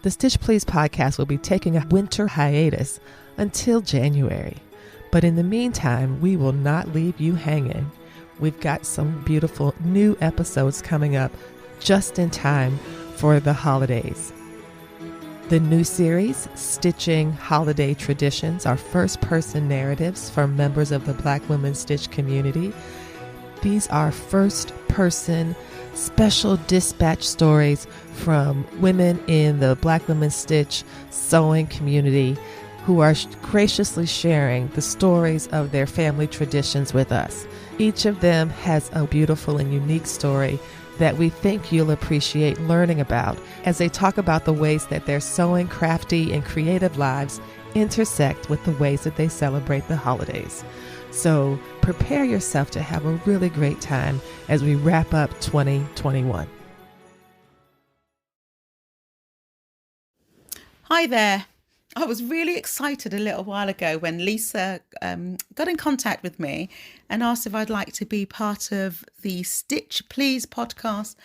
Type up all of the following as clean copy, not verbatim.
The Stitch Please podcast will be taking a winter hiatus until January. But in the meantime, we will not leave you hanging. We've got some beautiful new episodes coming up just in time for the holidays. The new series, Stitching Holiday Traditions, are first-person narratives from members of the Black Women Stitch community. These are first-person special dispatch stories from women in the Black Women Stitch sewing community who are graciously sharing the stories of their family traditions with us. Each of them has a beautiful and unique story that we think you'll appreciate learning about as they talk about the ways that their sewing, crafty, and creative lives intersect with the ways that they celebrate the holidays. So prepare yourself to have a really great time as we wrap up 2021. Hi there. I was really excited a little while ago when Lisa got in contact with me and asked if I'd like to be part of the Stitch Please podcast,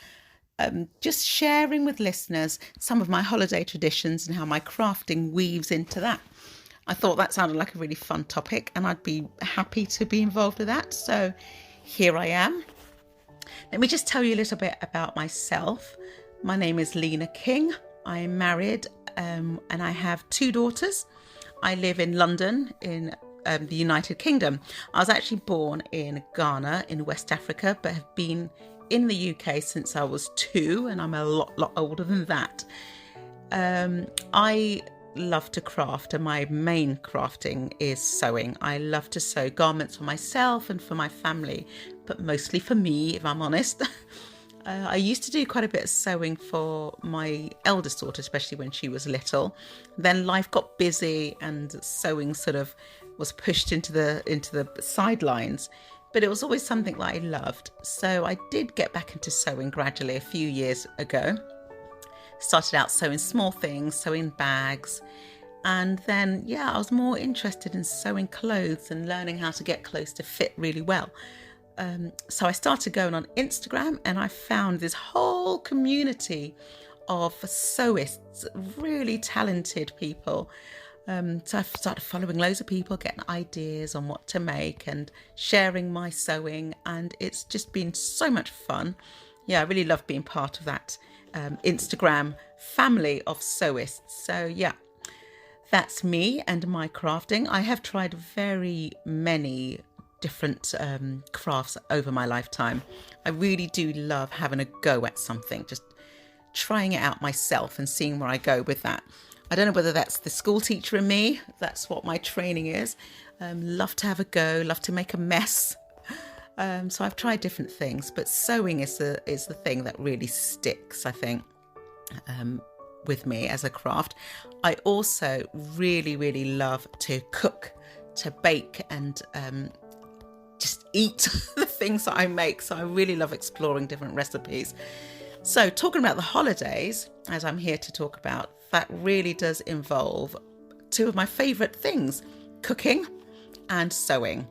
just sharing with listeners some of my holiday traditions and how my crafting weaves into that. I thought that sounded like a really fun topic and I'd be happy to be involved with that. So here I am. Let me just tell you a little bit about myself. My name is Lena King. I'm married and I have 2 daughters. I live in London in the United Kingdom. I was actually born in Ghana in West Africa, but have been in the UK since I was 2, and I'm a lot older than that. I love to craft, and my main crafting is sewing. I love to sew garments for myself and for my family, but mostly for me, if I'm honest. I used to do quite a bit of sewing for my eldest daughter, especially when she was little. Then life got busy and sewing sort of was pushed into the sidelines. But it was always something that I loved. So I did get back into sewing gradually a few years ago. Started out sewing small things, sewing bags. And then, I was more interested in sewing clothes and learning how to get clothes to fit really well. So I started going on Instagram and I found this whole community of sewists, really talented people. So I started following loads of people, getting ideas on what to make and sharing my sewing. And it's just been so much fun. I really love being part of that Instagram family of sewists. So that's me and my crafting. I have tried very many different crafts over my lifetime. I really do love having a go at something, just trying it out myself and seeing where I go with that. I don't know whether that's the school teacher in me, that's what my training is. Love to have a go, love to make a mess. So I've tried different things, but sewing is the thing that really sticks, I think, with me as a craft. I also really love to cook, to bake and just eat the things that I make. So I really love exploring different recipes. So talking about the holidays, as I'm here to talk about, that really does involve 2 of my favourite things, cooking and sewing.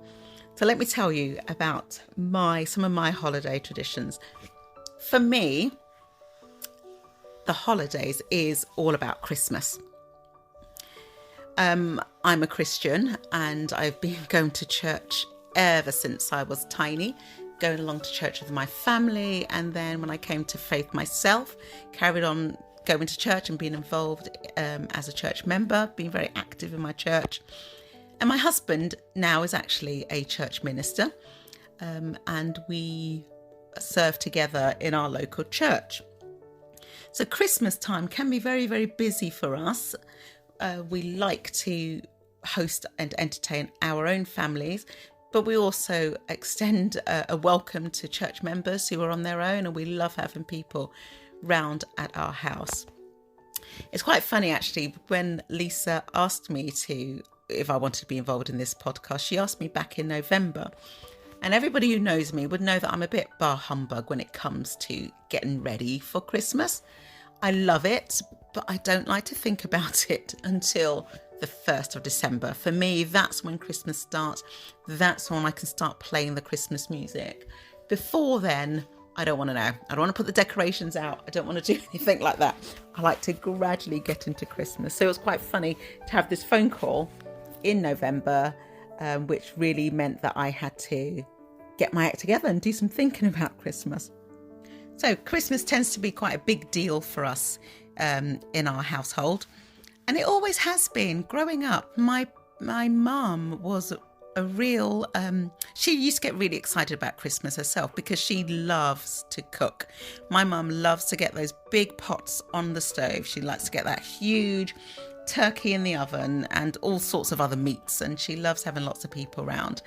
So let me tell you about some of my holiday traditions. For me, the holidays is all about Christmas. I'm a Christian and I've been going to church ever since I was tiny, going along to church with my family. And then when I came to faith myself, carried on going to church and being involved as a church member, being very active in my church. And my husband now is actually a church minister, and we serve together in our local church. So Christmas time can be very, very busy for us. We like to host and entertain our own families, but we also extend a welcome to church members who are on their own, and we love having people round at our house. It's quite funny, actually, when Lisa asked me if I wanted to be involved in this podcast, she asked me back in November. And everybody who knows me would know that I'm a bit bar humbug when it comes to getting ready for Christmas. I love it, but I don't like to think about it until the 1st of December. For me, that's when Christmas starts. That's when I can start playing the Christmas music. Before then, I don't want to know. I don't want to put the decorations out. I don't want to do anything like that. I like to gradually get into Christmas. So it was quite funny to have this phone call in November, which really meant that I had to get my act together and do some thinking about Christmas. So Christmas tends to be quite a big deal for us in our household. And it always has been. Growing up, my mum was a real... she used to get really excited about Christmas herself because she loves to cook. My mum loves to get those big pots on the stove. She likes to get that huge turkey in the oven and all sorts of other meats. And she loves having lots of people around.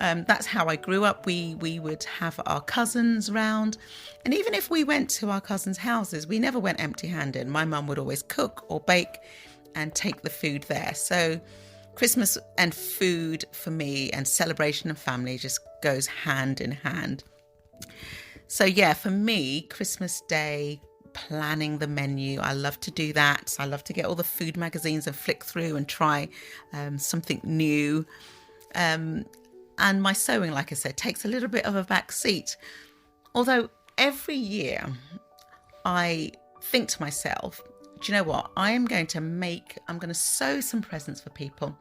That's how I grew up. We would have our cousins round. And even if we went to our cousins' houses, we never went empty-handed. My mum would always cook or bake and take the food there. So Christmas and food for me and celebration and family just goes hand in hand. So yeah, for me, Christmas Day, planning the menu, I love to do that. I love to get all the food magazines and flick through and try something new. And my sewing, like I said, takes a little bit of a back seat. Although every year I think to myself, do you know what? I'm going to sew some presents for people.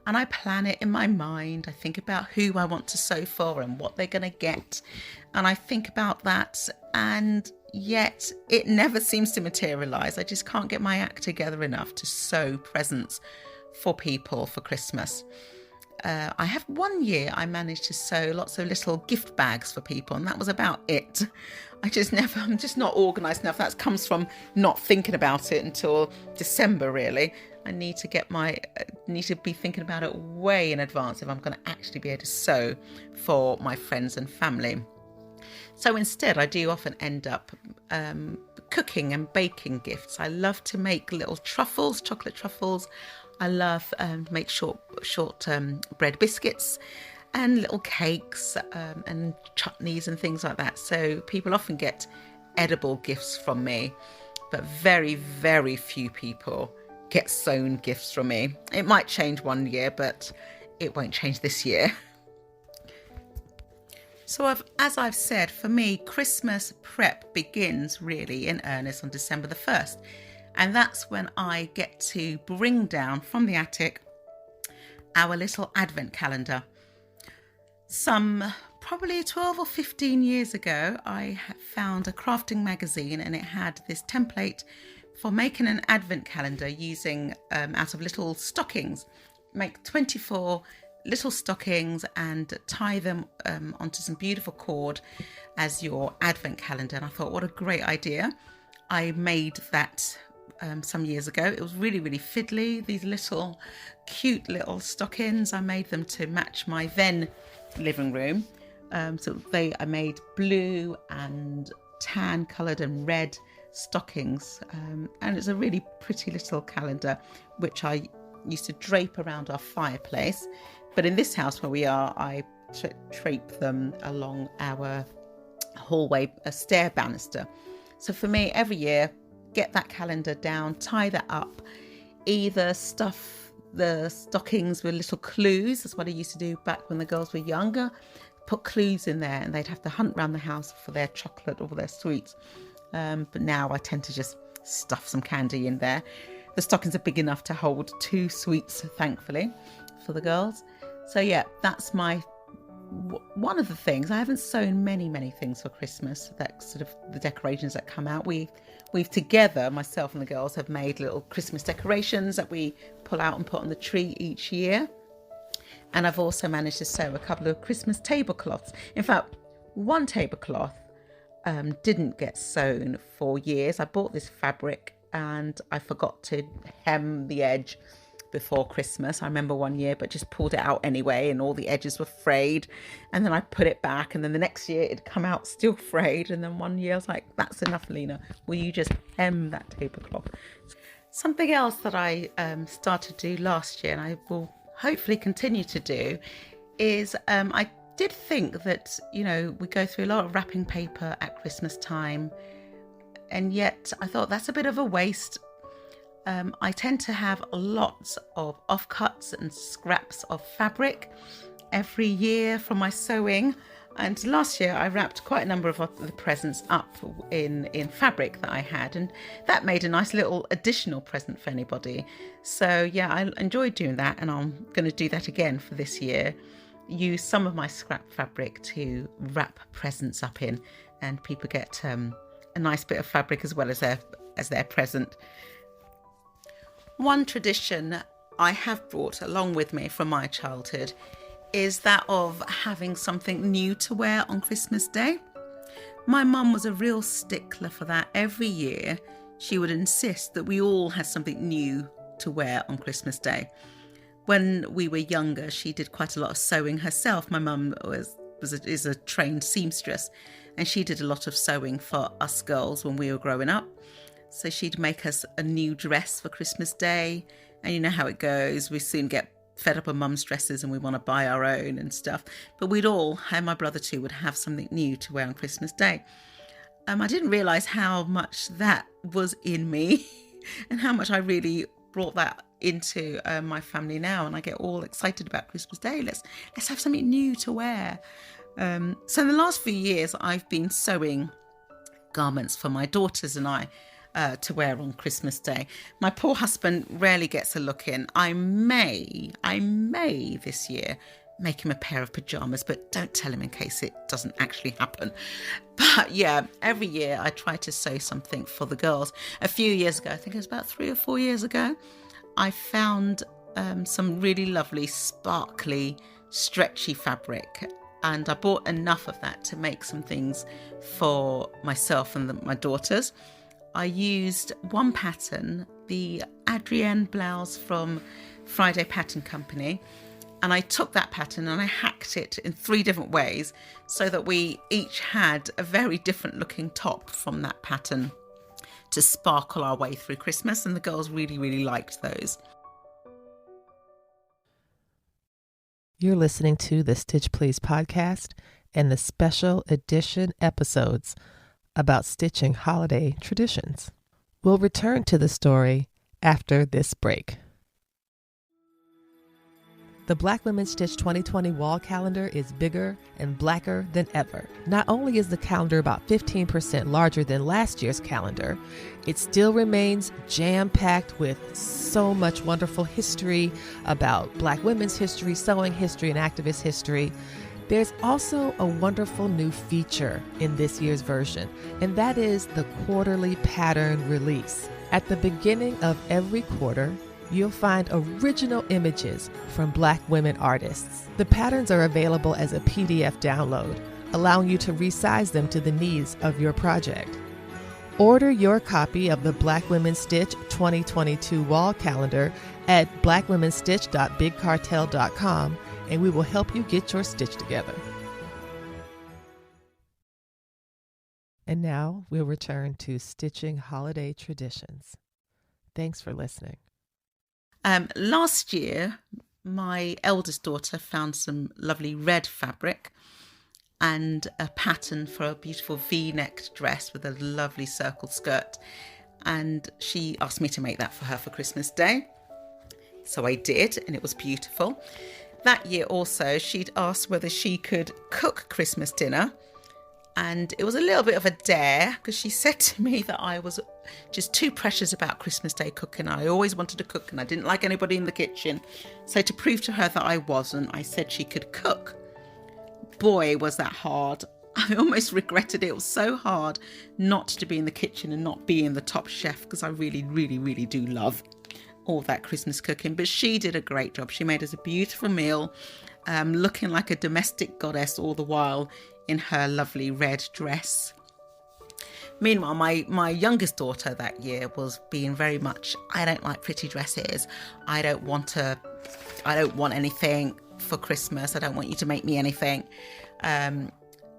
And I plan it in my mind. I think about who I want to sew for and what they're going to get. And I think about that. And yet it never seems to materialise. I just can't get my act together enough to sew presents for people for Christmas. I have one year I managed to sew lots of little gift bags for people, and that was about it. I'm just not organised enough. That comes from not thinking about it until December, really. I need to be thinking about it way in advance if I'm going to actually be able to sew for my friends and family. So instead, I do often end up cooking and baking gifts. I love to make little truffles, chocolate truffles. I love to make short bread biscuits and little cakes and chutneys and things like that. So people often get edible gifts from me, but very, very few people get sewn gifts from me. It might change one year, but it won't change this year. So as I've said, for me, Christmas prep begins really in earnest on December the 1st. And that's when I get to bring down from the attic our little advent calendar. Some probably 12 or 15 years ago, I found a crafting magazine and it had this template for making an advent calendar using out of little stockings. Make 24 little stockings and tie them onto some beautiful cord as your advent calendar. And I thought, what a great idea. I made that some years ago. It was really, really fiddly. These little cute little stockings. I made them to match my then living room. I made blue and tan coloured and red stockings. And it's a really pretty little calendar, which I used to drape around our fireplace. But in this house where we are, I drape them along our hallway, a stair banister. So for me, every year, get that calendar down, tie that up, either stuff the stockings with little clues. That's what I used to do back when the girls were younger. Put clues in there and they'd have to hunt around the house for their chocolate or their sweets. But now I tend to just stuff some candy in there. The stockings are big enough to hold 2 sweets, thankfully, for the girls. So yeah, that's one of the things. I haven't sewn many things for Christmas. That sort of the decorations that come out. We've together, myself and the girls, have made little Christmas decorations that we pull out and put on the tree each year. And I've also managed to sew a couple of Christmas tablecloths. In fact, one tablecloth didn't get sewn for years. I bought this fabric and I forgot to hem the edge before Christmas. I remember one year, but just pulled it out anyway and all the edges were frayed, and then I put it back, and then the next year it'd come out still frayed, and then one year I was like, that's enough, Lena, will you just hem that tablecloth? Something else that I started to do last year, and I will hopefully continue to do, is I did think that, you know, we go through a lot of wrapping paper at Christmas time, and yet I thought that's a bit of a waste. I tend to have lots of offcuts and scraps of fabric every year from my sewing. And last year I wrapped quite a number of the presents up in fabric that I had, and that made a nice little additional present for anybody. So yeah, I enjoyed doing that, and I'm going to do that again for this year. Use some of my scrap fabric to wrap presents up in, and people get a nice bit of fabric as well as their present. One tradition I have brought along with me from my childhood is that of having something new to wear on Christmas Day. My mum was a real stickler for that. Every year she would insist that we all had something new to wear on Christmas Day. When we were younger, she did quite a lot of sewing herself. My mum is a trained seamstress, and she did a lot of sewing for us girls when we were growing up. So she'd make us a new dress for Christmas Day, and you know how it goes. We soon get fed up of mum's dresses and we want to buy our own and stuff. But we'd all, and my brother too, would have something new to wear on Christmas Day. I didn't realise how much that was in me and how much I really brought that into my family now. And I get all excited about Christmas Day. Let's have something new to wear. So in the last few years, I've been sewing garments for my daughters and I to wear on Christmas Day. My poor husband rarely gets a look in. I may this year make him a pair of pajamas, but don't tell him in case it doesn't actually happen. But yeah, every year I try to sew something for the girls. A few years ago, I think it was about 3 or 4 years ago, I found some really lovely, sparkly, stretchy fabric. And I bought enough of that to make some things for myself and my daughters. I used one pattern, the Adrienne blouse from Friday Pattern Company, and I took that pattern and I hacked it in 3 different ways so that we each had a very different looking top from that pattern to sparkle our way through Christmas, and the girls really, really liked those. You're listening to the Stitch Please podcast and the special edition episodes about stitching holiday traditions. We'll return to the story after this break. The Black Women Stitch 2020 wall calendar is bigger and blacker than ever. Not only is the calendar about 15% larger than last year's calendar, it still remains jam-packed with so much wonderful history about Black women's history, sewing history, and activist history. There's also a wonderful new feature in this year's version, and that is the quarterly pattern release. At the beginning of every quarter, you'll find original images from Black women artists. The patterns are available as a PDF download, allowing you to resize them to the needs of your project. Order your copy of the Black Women Stitch 2022 wall calendar at blackwomenstitch.bigcartel.com, and we will help you get your stitch together. And now we'll return to stitching holiday traditions. Thanks for listening. Last year, my eldest daughter found some lovely red fabric and a pattern for a beautiful V-necked dress with a lovely circle skirt. And she asked me to make that for her for Christmas Day. So I did, and it was beautiful. That year also, she'd asked whether she could cook Christmas dinner. And it was a little bit of a dare because she said to me that I was just too precious about Christmas Day cooking. I always wanted to cook and I didn't like anybody in the kitchen. So to prove to her that I wasn't, I said she could cook. Boy, was that hard. I almost regretted it. It was so hard not to be in the kitchen and not be in the top chef because I really, really, really do love all that Christmas cooking. But she did a great job. She made us a beautiful meal, looking like a domestic goddess all the while in her lovely red dress. Meanwhile, my youngest daughter that year was being very much, I don't like pretty dresses. I don't want anything for Christmas. I don't want you to make me anything.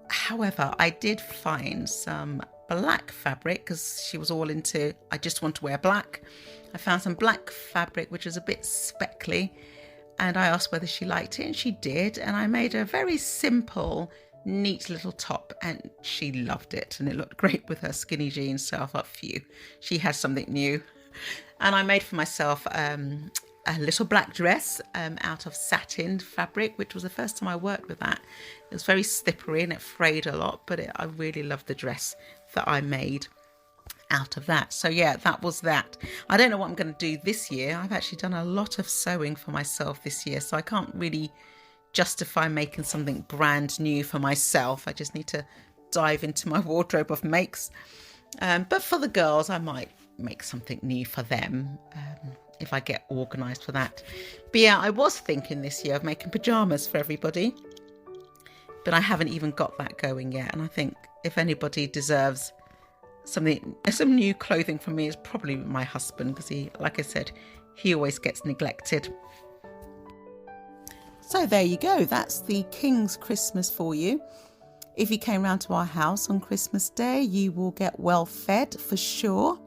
However, I did find some black fabric because she was all into, I just want to wear black. I found some black fabric, which was a bit speckly, and I asked whether she liked it, and she did. And I made a very simple, neat little top, and she loved it, and it looked great with her skinny jeans. So I thought, phew, she has something new. And I made for myself a little black dress out of satin fabric, which was the first time I worked with that. It was very slippery and it frayed a lot, but I really loved the dress that I made out of that. So yeah, that was that. I don't know what I'm going to do this year. I've actually done a lot of sewing for myself this year, so I can't really justify making something brand new for myself. I just need to dive into my wardrobe of makes. But for the girls, I might make something new for them if I get organised for that. But yeah, I was thinking this year of making pyjamas for everybody, but I haven't even got that going yet. And I think if anybody deserves some new clothing from me, is probably my husband, because he, like I said, he always gets neglected. So there you go. That's the King's Christmas for you. If you came round to our house on Christmas Day, you will get well fed for sure.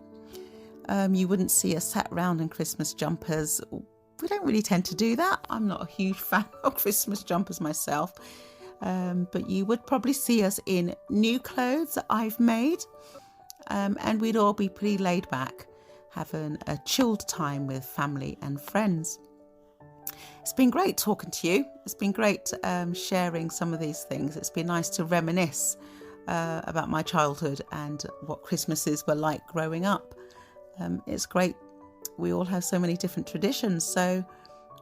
You wouldn't see us sat round in Christmas jumpers. We don't really tend to do that. I'm not a huge fan of Christmas jumpers myself. But you would probably see us in new clothes that I've made. And we'd all be pretty laid back, having a chilled time with family and friends. It's been great talking to you. It's been great sharing some of these things. It's been nice to reminisce about my childhood and what Christmases were like growing up. It's great. We all have so many different traditions. So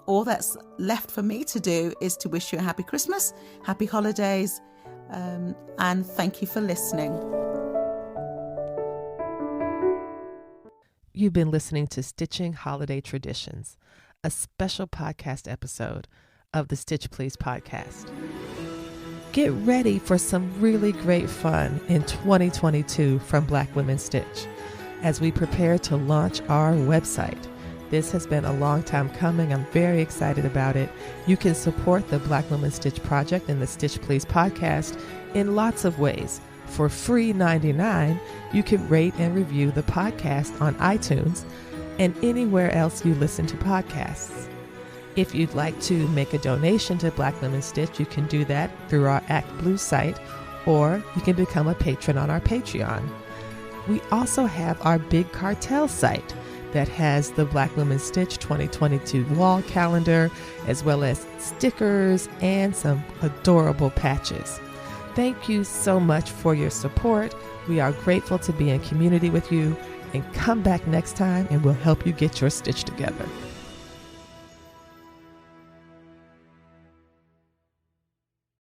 all that's left for me to do is to wish you a happy Christmas, happy holidays, and thank you for listening. You've been listening to Stitching Holiday Traditions, a special podcast episode of the Stitch Please podcast. Get ready for some really great fun in 2022 from Black Women Stitch as we prepare to launch our website. This has been a long time coming. I'm very excited about it. You can support the Black Women Stitch project and the Stitch Please podcast in lots of ways. For free $99, you can rate and review the podcast on iTunes and anywhere else you listen to podcasts. If you'd like to make a donation to Black Women Stitch, you can do that through our Act Blue site, or you can become a patron on our Patreon. We also have our Big Cartel site that has the Black Women Stitch 2022 wall calendar, as well as stickers and some adorable patches. Thank you so much for your support. We are grateful to be in community with you, and come back next time and we'll help you get your stitch together.